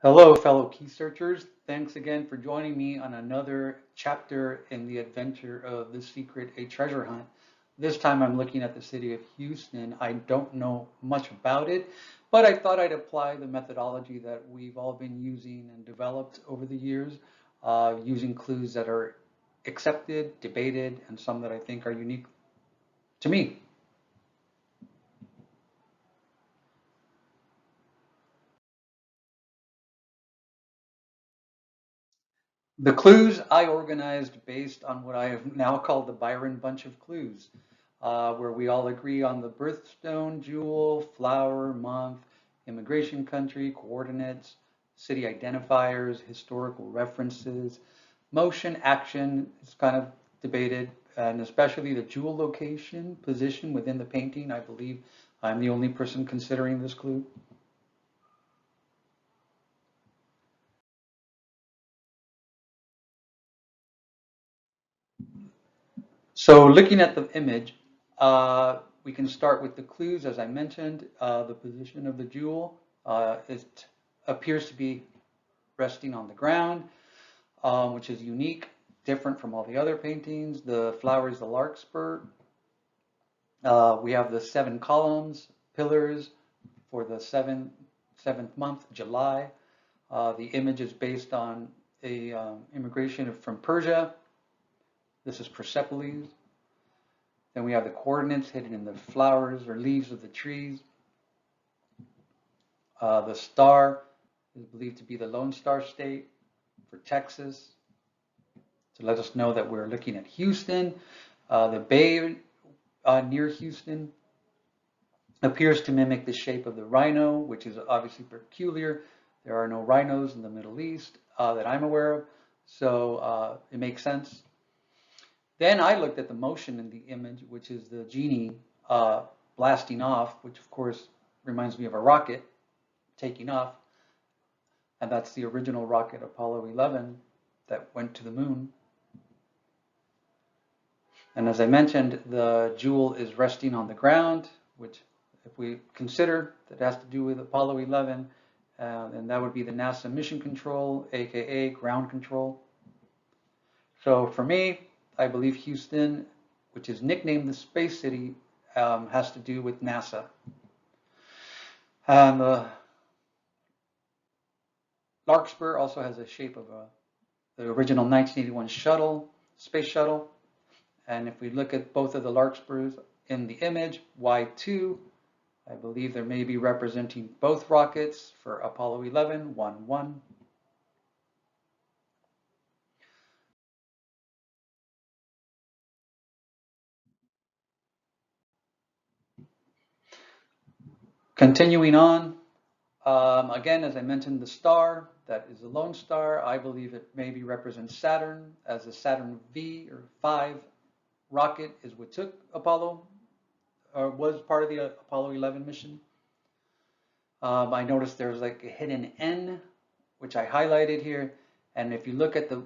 Hello, fellow key searchers. Thanks again for joining me on another chapter in the adventure of The Secret, a Treasure Hunt. This time I'm looking at the city of Houston. I don't know much about it, but I thought I'd apply the methodology that we've all been using and developed over the years, using clues that are accepted, debated, and some that I think are unique to me. The clues I organized based on what I have now called the Byron Bunch of clues, where we all agree on the birthstone, jewel, flower, month, immigration country, coordinates, city identifiers, historical references, motion, action is kind of debated, and especially the jewel location, position within the painting. I believe I'm the only person considering this clue. So looking at the image, we can start with the clues, as I mentioned. The position of the jewel, it appears to be resting on the ground, which is unique, different from all the other paintings. The flower is the larkspur. We have the 7 columns, pillars for the seventh month, July. The image is based on a immigration from Persia. This is Persepolis. Then we have the coordinates hidden in the flowers or leaves of the trees. The star is believed to be the Lone Star State for Texas, to let us know that we're looking at Houston. The bay near Houston appears to mimic the shape of the rhino, which is obviously peculiar. There are no rhinos in the Middle East that I'm aware of, so it makes sense. Then I looked at the motion in the image, which is the genie blasting off, which of course reminds me of a rocket taking off. And that's the original rocket Apollo 11 that went to the moon. And as I mentioned, the jewel is resting on the ground, which if we consider that has to do with Apollo 11, and that would be the NASA mission control, aka ground control. So for me, I believe Houston, which is nicknamed the Space City, has to do with NASA. And the Larkspur also has a shape of the original 1981 shuttle, space shuttle. And if we look at both of the Larkspurs in the image, Y2, I believe they may be representing both rockets for Apollo 11, 1-1. Continuing on, again, as I mentioned, the star, that is a lone star. I believe it maybe represents Saturn, as the Saturn V or 5 rocket is what took Apollo, or was part of the Apollo 11 mission. I noticed there's like a hidden N, which I highlighted here. And if you look at the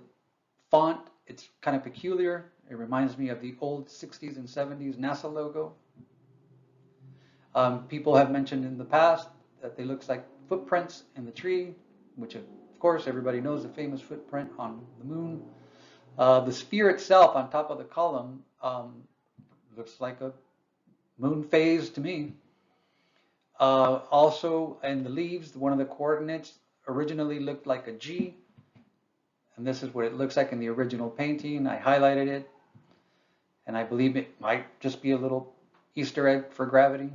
font, it's kind of peculiar. It reminds me of the old 60s and 70s NASA logo. People have mentioned in the past that they look like footprints in the tree, which of course everybody knows the famous footprint on the moon. The sphere itself on top of the column looks like a moon phase to me. Also in the leaves, one of the coordinates originally looked like a G, and this is what it looks like in the original painting. I highlighted it, and I believe it might just be a little Easter egg for gravity.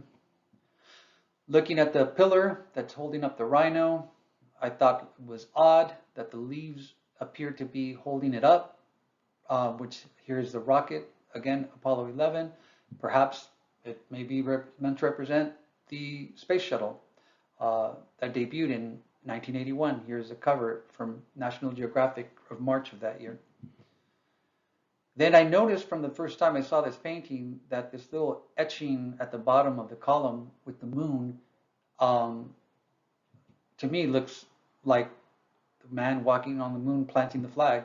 Looking at the pillar that's holding up the rhino, I thought it was odd that the leaves appear to be holding it up, which here's the rocket, again, Apollo 11. Perhaps it may be meant to represent the space shuttle that debuted in 1981. Here's a cover from National Geographic of March of that year. Then I noticed from the first time I saw this painting that this little etching at the bottom of the column with the moon, to me looks like the man walking on the moon planting the flag.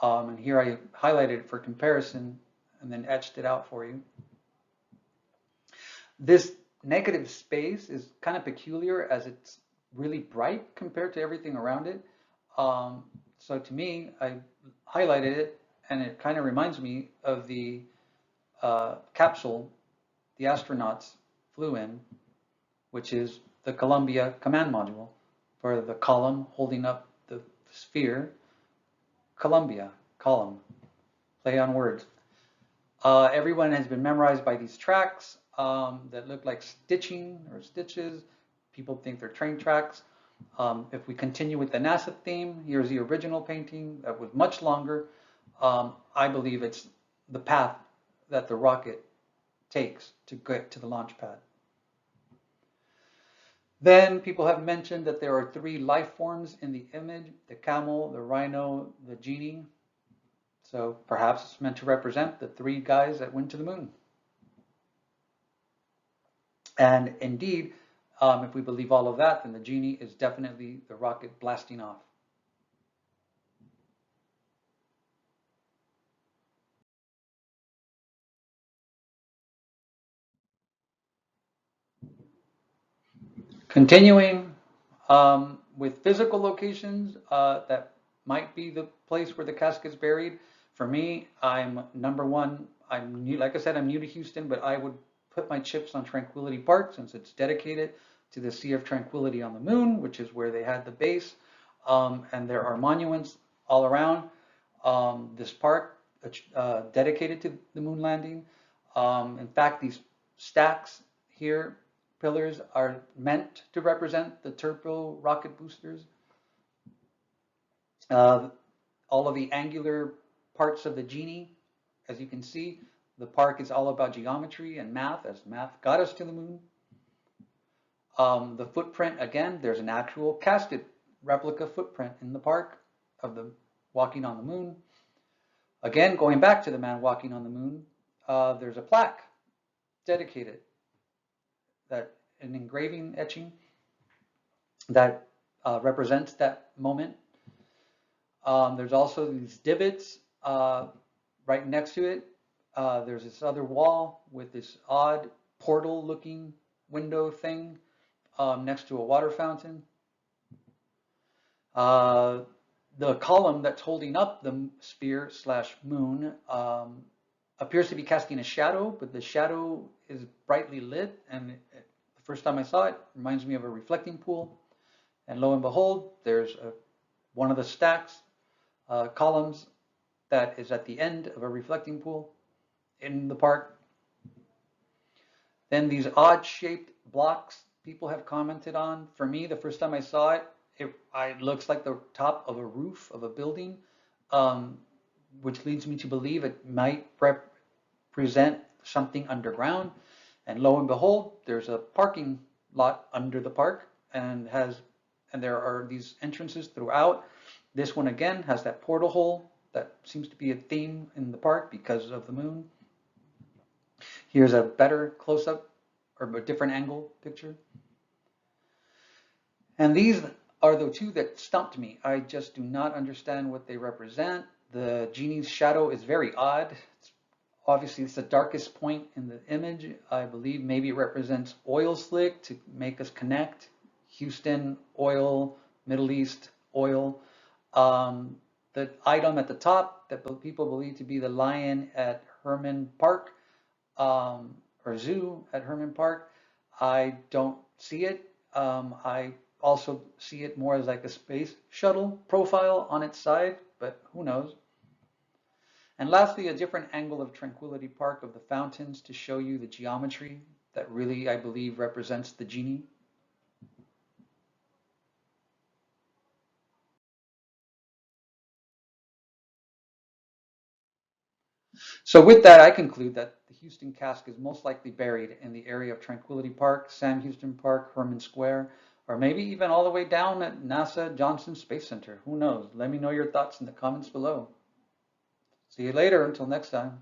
And here I highlighted it for comparison and then etched it out for you. This negative space is kind of peculiar as it's really bright compared to everything around it. So to me, I highlighted it, and it kind of reminds me of the capsule the astronauts flew in, which is the Columbia command module for the column holding up the sphere. Columbia, column, play on words. Everyone has been memorized by these tracks that look like stitching or stitches. People think they're train tracks. If we continue with the NASA theme, here's the original painting that was much longer. I believe it's the path that the rocket takes to get to the launch pad. Then people have mentioned that there are 3 life forms in the image: the camel, the rhino, the genie. So perhaps it's meant to represent the 3 guys that went to the moon. And indeed, if we believe all of that, then the genie is definitely the rocket blasting off. Continuing with physical locations that might be the place where the casket's buried. For me, I'm number one. I'm new, like I said, I'm new to Houston, but I would put my chips on Tranquility Park since it's dedicated to the Sea of Tranquility on the moon, which is where they had the base. And there are monuments all around this park dedicated to the moon landing. In fact, these stacks here, pillars, are meant to represent the turbo rocket boosters. All of the angular parts of the genie, as you can see, the park is all about geometry and math, as math got us to the moon. The footprint, again, there's an actual casted replica footprint in the park of the walking on the moon. Again, going back to the man walking on the moon, there's a plaque dedicated, that an engraving etching that represents that moment. There's also these divots right next to it. There's this other wall with this odd portal-looking window thing next to a water fountain. The column that's holding up the sphere slash moon appears to be casting a shadow, but the shadow is brightly lit, and the first time I saw it, reminds me of a reflecting pool. And lo and behold, there's one of the stacks, columns, that is at the end of a reflecting pool in the park. Then these odd-shaped blocks people have commented on. For me, the first time I saw it, it looks like the top of a roof of a building, which leads me to believe it might represent something underground. And lo and behold, there's a parking lot under the park, and there are these entrances throughout. This one again has that portal hole that seems to be a theme in the park because of the moon. Here's a better close-up or a different angle picture. And these are the 2 that stumped me. I just do not understand what they represent. The genie's shadow is very odd. Obviously, it's the darkest point in the image. I believe maybe it represents oil slick to make us connect. Houston, oil, Middle East, oil. The item at the top that people believe to be the lion at Herman Park, or zoo at Herman Park, I don't see it. I also see it more as like a space shuttle profile on its side, but who knows. And lastly, a different angle of Tranquility Park of the fountains to show you the geometry that really, I believe, represents the genie. So with that, I conclude that the Houston cask is most likely buried in the area of Tranquility Park, Sam Houston Park, Herman Square, or maybe even all the way down at NASA Johnson Space Center. Who knows? Let me know your thoughts in the comments below. See you later. Until next time.